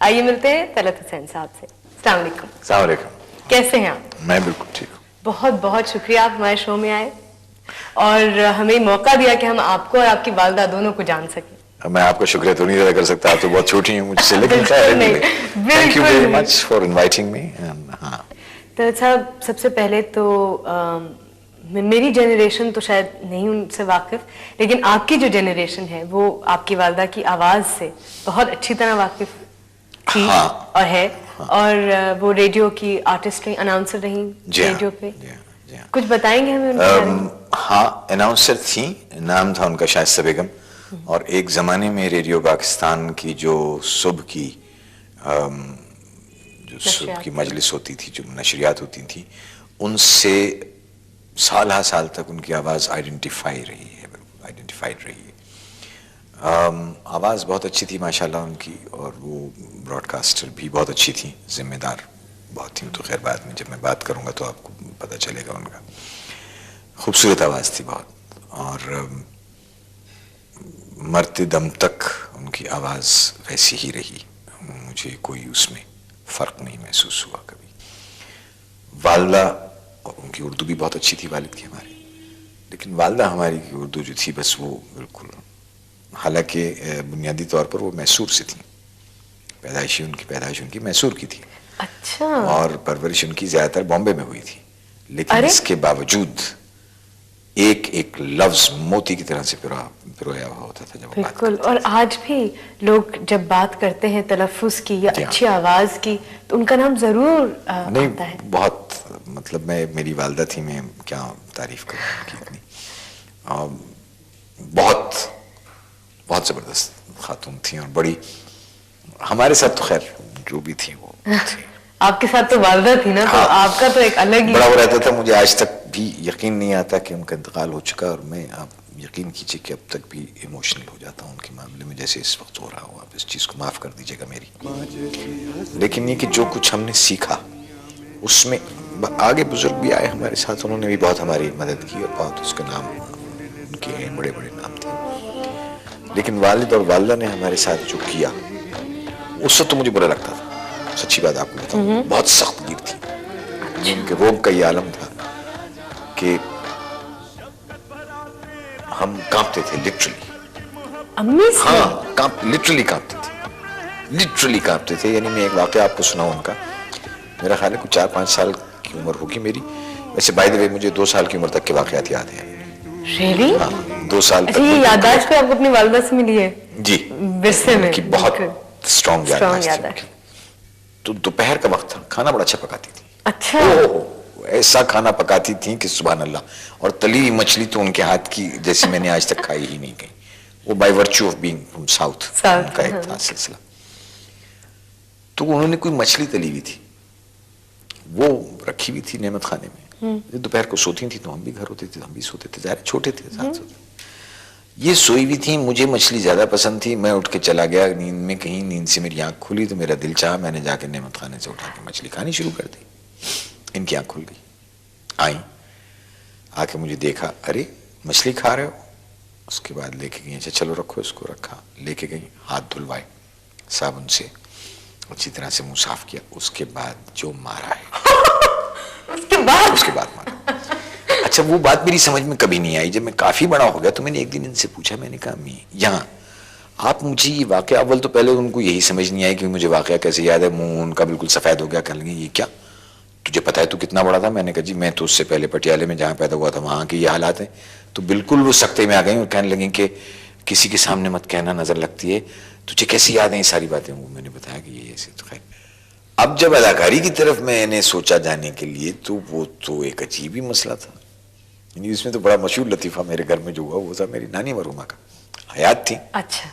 आइए मिलते हैं तलत हुसैन साहब से। अस्सलाम वालेकुम। अस्सलाम वालेकुम। कैसे हैं आप? मैं बिल्कुल ठीक हूँ। बहुत बहुत शुक्रिया, आप हमारे शो में आए और हमें मौका दिया कि हम आपको और आपकी वालदा दोनों को जान सकें। मैं आपका शुक्रिया तो नहीं अदा कर सकता, आप तो बहुत छोटी हैं मुझसे, लेकिन thank you very much for inviting me. हाँ तलत साहब, सबसे पहले तो मेरी जनरेशन तो शायद नहीं उनसे वाकिफ, लेकिन आपकी जो जनरेशन है वो आपकी वालदा की आवाज़ से बहुत अच्छी तरह वाकिफ थी। हाँ, और है। हाँ, और वो रेडियो की आर्टिस्ट रही, अनाउंसर रही रेडियो पे। कुछ बताएंगे हमें उनके बारे में? हाँ, अनाउंसर थी, नाम था उनका शाइस्ता बेगम। और एक ज़माने में रेडियो पाकिस्तान की जो सुबह की मजलिस होती थी, जो नशरियात होती थी, उनसे साल हा साल तक उनकी आवाज़ आइडेंटिफाइड रही है। आवाज़ बहुत अच्छी थी माशाल्लाह उनकी, और वो ब्रॉडकास्टर भी बहुत अच्छी थी, जिम्मेदार बहुत थी। तो खैर बाद में जब मैं बात करूँगा तो आपको पता चलेगा उनका। खूबसूरत आवाज़ थी बहुत, और मरते दम तक उनकी आवाज़ वैसी ही रही। मुझे कोई उसमें फ़र्क नहीं महसूस हुआ कभी। वालदा, और उनकी उर्दू भी बहुत अच्छी थी वालिद की हमारी, लेकिन वालदा हमारी की उर्दू जो थी बस वो बिल्कुल, हालांकि बुनियादी तौर पर वो मैसूर से थी, पैदाइश उनकी मैसूर की थी। अच्छा। और परवरिश उनकी ज़्यादातर बॉम्बे में हुई थी, लेकिन इसके बावजूद एक एक लफ्ज़ मोती की तरह से पिरोया हुआ होता था जब वो बात करते थे। और आज भी लोग जब बात करते हैं तलफ़ुज़ की या अच्छी आवाज़ की तो उनका नाम ज़रूर आता है। बहुत, मतलब मेरी वालदा थी, मैं क्या तारीफ करूँ उनकी इतनी। बहुत बहुत ज़बरदस्त खातून थी, और बड़ी, हमारे साथ तो खैर जो भी थी वो थी। आपके साथ तो वालदा थी ना, तो आपका तो एक अलग ही बड़ा वो रहता था। मुझे आज तक भी यकीन नहीं आता कि उनका इंतकाल हो चुका, और मैं, आप यकीन कीजिए कि अब तक भी इमोशनल हो जाता हूँ उनके मामले में, जैसे इस वक्त हो रहा हो। आप इस चीज़ को माफ़ कर दीजिएगा मेरी, लेकिन ये कि जो कुछ हमने सीखा उसमें आगे बुजुर्ग भी आए हमारे साथ, उन्होंने भी बहुत हमारी मदद की, और बहुत उसके नाम उनके बड़े बड़े नाम थे। लेकिन वालिद और वालदा ने हमारे साथ जो किया उस वक्त तो मुझे बुरा लगता था, सच्ची बात आपको बताऊं। बहुत सख्त गिर थी उनके, रोग का ये आलम था कि हम कांपते थे लिटरली। हाँ, लिटरली कांपते थे। यानी मैं एक वाकया आपको सुनाऊं उनका। मेरा ख्याल है कुछ 4-5 साल की उम्र होगी मेरी। वैसे बाय द वे मुझे 2 साल की उम्र तक के वाकयात याद हैं। Really? हाँ, 2 साल तक। ये याददाश्त पे आपको अपनी वालदा से मिली है? जी, विरसे में कि बहुत स्ट्रॉन्ग याददाश्त थी। तो दोपहर का वक्त था, खाना बड़ा अच्छा पकाती थी। अच्छा। ऐसा खाना पकाती थी कि सुभान अल्लाह। और तली हुई मछली तो उनके हाथ की जैसी मैंने आज तक खाई ही नहीं कहीं। वो by virtue of being from south उनका एक था सिलसिला। तो उन्होंने कोई मछली तली हुई थी, वो रखी हुई थी नेमत खाने में। दोपहर को सोती थी तो हम भी घर होते थे, हम भी सोते थे, ज़ाहिर छोटे थे, साथ सोते। ये सोई हुई थी, मुझे मछली ज्यादा पसंद थी। मैं उठ के चला गया नींद में, कहीं नींद से मेरी आंख खुली तो मेरा दिल चाहा, मैंने जाके नेमत खाने से उठा के मछली खानी शुरू कर दी। इनकी आंख खुल गई, आई आके मुझे देखा, अरे मछली खा रहे हो? उसके बाद लेके गई, अच्छा चलो रखो इसको। रखा, लेके गई, हाथ धुलवाए साबुन से, अच्छी तरह से मुंह साफ किया। उसके बाद जो मारा है उसके बाद मारा। अच्छा, वो बात मेरी समझ में कभी नहीं आई। जब मैं काफी बड़ा हो गया तो मैंने एक दिन इनसे पूछा, मैंने कहा अम्मी यहाँ आप मुझे ये वाकया, अव्वल तो पहले उनको यही समझ नहीं आई कि मुझे वाकया कैसे याद है। मुंह उनका बिल्कुल सफेद हो गया, कहने लगे ये क्या, तुझे पता है तू कितना बड़ा था? मैंने कहा जी मैं तो उससे पहले पटियाले में जहाँ पैदा हुआ था वहां के ये हालात है। तो बिल्कुल वो सख्ते में आ गई और कहने लगी कि किसी के सामने मत कहना, नजर लगती है, तुझे कैसी याद है ये सारी बातें? वो मैंने बताया कि ये ऐसे। तो खैर, अब जब अदाकारी की तरफ मैंने सोचा जाने के लिए तो वो तो एक अजीब ही मसला था। इसमें तो बड़ा मशहूर लतीफ़ा मेरे घर में जो हुआ वो था मेरी नानी मरहुमा का, हयात थी। अच्छा।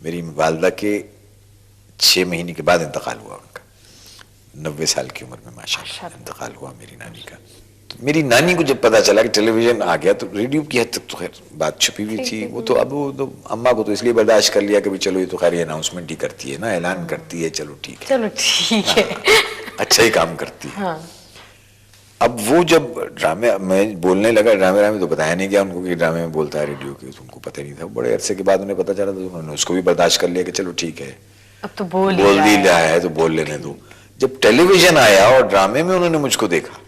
मेरी वालदा के 6 महीने के बाद इंतकाल हुआ उनका, 90 साल की उम्र में माशाअल्लाह इंतकाल हुआ मेरी नानी का। तो मेरी नानी को जब पता चला कि टेलीविजन आ गया, तो रेडियो की हद तक तो खैर बात छुपी हुई थी। वो तो अब वो तो अम्मा को तो इसलिए बर्दाश्त कर लिया कि भाई चलो ये तो खैर ये अनाउंसमेंट ही करती है ना, ऐलान करती है, चलो ठीक है, चलो ठीक है, अच्छा ही काम करती है। अब वो जब ड्रामे मैं बोलने लगा, ड्रामे तो बताया नहीं गया उनको कि ड्रामे में बोलता है रेडियो के, तो उनको पता नहीं था। बड़े अरसे के बाद उन्हें पता चला तो उन्होंने उसको भी बर्दाश्त कर लिया कि चलो ठीक है, अब तो बोल ही रहा है तो बोल लेने दो। जब टेलीविजन आया और ड्रामे में उन्होंने मुझको देखा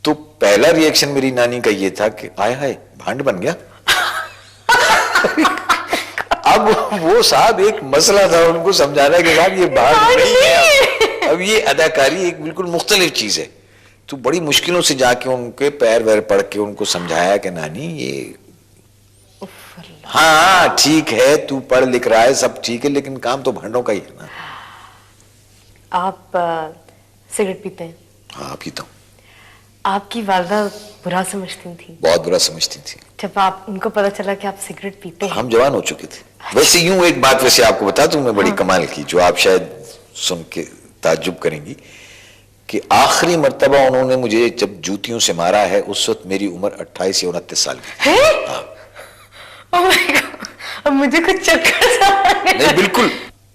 तो पहला रिएक्शन मेरी नानी का ये था कि आय हाय भांड बन गया। अब वो साहब एक मसला था उनको समझाना कि साहब ये भांड नहीं है, अब ये अदाकारी एक बिल्कुल मुख्तलिफ चीज है। तो बड़ी मुश्किलों से जाके उनके पैर वैर पड़ के उनको समझाया कि नानी ये हाँ ठीक है, तू पढ़ लिख रहा है सब ठीक है, लेकिन काम तो भांडों का ही है ना। आप सिगरेट पीते हैं? हाँ पीता हूँ। आपकी वालदा बुरा समझती थी? बहुत बुरा समझती थी। जब आप उनको पता चला कि आप सिगरेट पीते हैं? हम जवान हो चुके थे। वैसे यूं एक बात वैसे आपको बता दूं मैं, बड़ी कमाल की, जो आप शायद सुन के ताज्जुब करेंगी, कि आखिरी मर्तबा उन्होंने मुझे जब जूतियों से मारा है उस वक्त मेरी उम्र 28 या 29 साल की थी। हाँ। Oh my God, अब मुझे कुछ चक्कर आ नहीं बिल्कुल,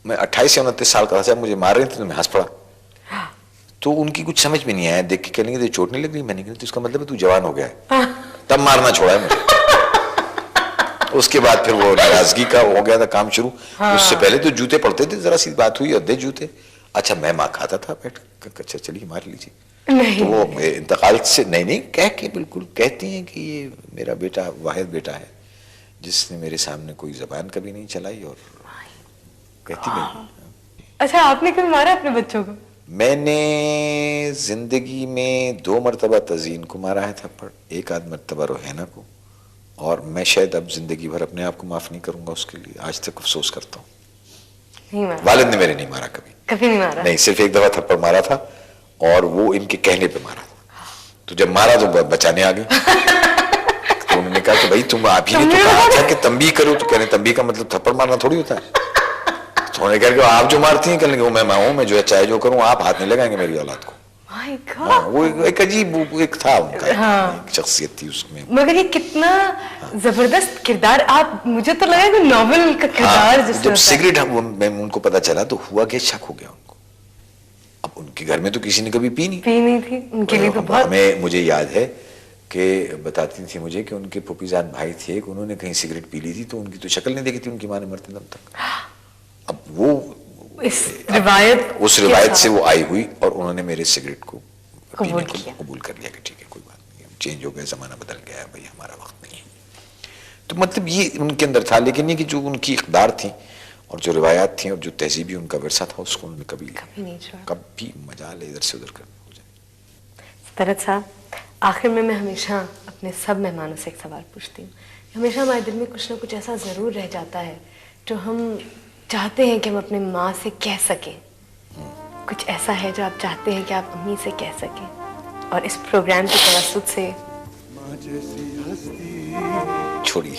मैं 28 या 29 साल का था, मुझे मार रहे थे तो मैं हंस पड़ा। तो उनकी कुछ समझ में नहीं आया, देख के कहेंगे तो चोट नहीं लग रही, मैंने कहा तो इसका मतलब है तू जवान हो गया है। तब मारना छोड़ा है मुझे। उसके बाद फिर वो नाराजगी का हो गया था काम शुरू। उससे पहले तो जूते पड़ते थे, जरा सी बात हुई अद्धे जूते, अच्छा मैं माँ खाता था बैठ, अच्छा चलिए मार लीजिए। तो वो इंतकाल से नहीं कह के बिल्कुल कहती हैं कि ये मेरा बेटा वाहिद बेटा है जिसने मेरे सामने कोई जबान कभी नहीं चलाई, और कहती नहीं। अच्छा आपने कभी मारा अपने बच्चों को? मैंने जिंदगी में 2 मरतबा तजीन को मारा है थप्पड़, 1 आध मरतबा रोहैना को, और मैं शायद अब जिंदगी भर अपने आप को माफ नहीं करूंगा उसके लिए, आज तक अफसोस करता हूँ। वालिद ने मेरे नहीं मारा कभी नहीं मारा? नहीं, सिर्फ 1 दफा थप्पड़ मारा था और वो इनके कहने पे मारा था। तो जब मारा तो बचाने आ गई। तो उन्होंने कहा कि भाई तुम आप ही ने तो कहा था कि तंबी करो, तो कहने तंबी का मतलब थप्पड़ मारना थोड़ी होता है। तो उन्होंने कहा आप जो मारती हैं कहेंगे वो मैं हूं, मैं जो चाहे जो करूं, आप हाथ नहीं लगाएंगे मेरी औलाद को। वो एक अजीब एक था उनका, एक शख्सियत थी उसमें। मगर ये कितना जबरदस्त किरदार, आप मुझे तो लगा कि नॉवेल का किरदार जिस जब सिगरेट उनको पता चला तो हुआ कि शक हो गया उनको। अब उनके घर में तो किसी ने कभी पी नहीं थी, उनके लिए तो बहुत। मुझे याद है कि बताती थी मुझे कि उनके फूफीजान भाई थे कि उन्होंने कहीं सिगरेट पी ली थी तो उनकी तो शक्ल नहीं देखी थी उनकी माँ ने मरते दम तक। अब वो उस रिवायत से वो आई हुई और उन्होंने मेरे सिगरेट को कबूल कर लिया कि ठीक है कोई बात नहीं, चेंज हो गया, जमाना बदल गया है, भाई हमारा वक्त नहीं है। तो मतलब ये उनके अंदर था, लेकिन ये कि जो उनकी इक़्तिदार थी और जो रिवायात थी और जो तहजीबी उनका विरसा था उसको उन्होंने कभी मजाल इधर से उधर करना हो जाए। तरत साहब, आखिर में मैं हमेशा अपने सब मेहमानों से एक सवाल पूछती हूँ। हमेशा हमारे दिल में कुछ ना कुछ ऐसा ज़रूर रह जाता है जो हम चाहते हैं कि हम अपने माँ से कह सकें, कुछ ऐसा है जो आप चाहते हैं कि आप अम्मी से कह सकें, और इस प्रोग्राम के तवस्सुत से छोड़िए।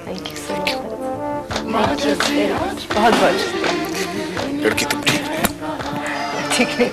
थैंक यू सो मच, बहुत बहुत लड़की तुम ठीक है? ठीक है।